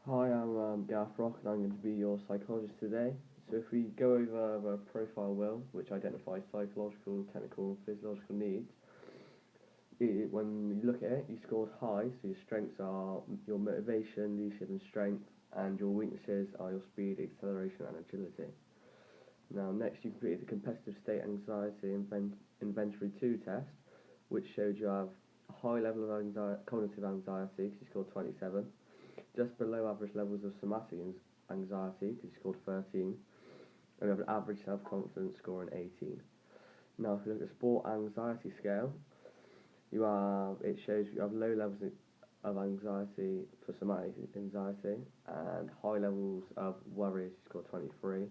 Hi, I'm Gareth Rock and I'm going to be your psychologist today. So if we go over the profile will, which identifies psychological, technical and physiological needs, when you look at it, you scored high, so your strengths are your motivation, leadership and strength, and your weaknesses are your speed, acceleration and agility. Now next you completed the competitive state anxiety inventory 2 test, which showed you have a high level of cognitive anxiety, because you scored 27, just below average levels of somatic anxiety, because you scored 13, and you have an average self-confidence score in 18. Now, if you look at the sport anxiety scale, it shows you have low levels of anxiety for somatic anxiety and high levels of worries, you scored 23,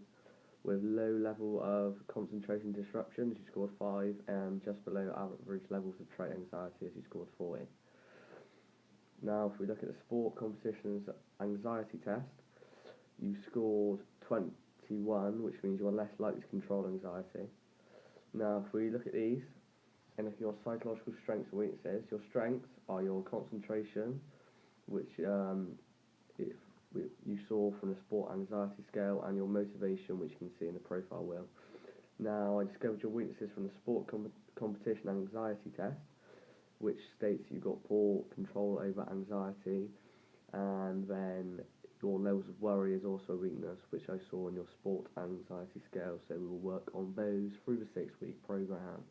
with low level of concentration disruptions, you scored 5, and just below average levels of trait anxiety, as you scored 40. Now, if we look at the sport competitions anxiety test, you scored 21, which means you are less likely to control anxiety. Now, if we look at these, and if your psychological strengths and weaknesses, your strengths are your concentration, which if you saw from the sport anxiety scale, and your motivation, which you can see in the profile wheel. Now, I discovered your weaknesses from the sport competition anxiety test, which states you've got poor control over anxiety, and then your levels of worry is also a weakness, which I saw on your sport anxiety scale, so we will work on those through the 6-week programme.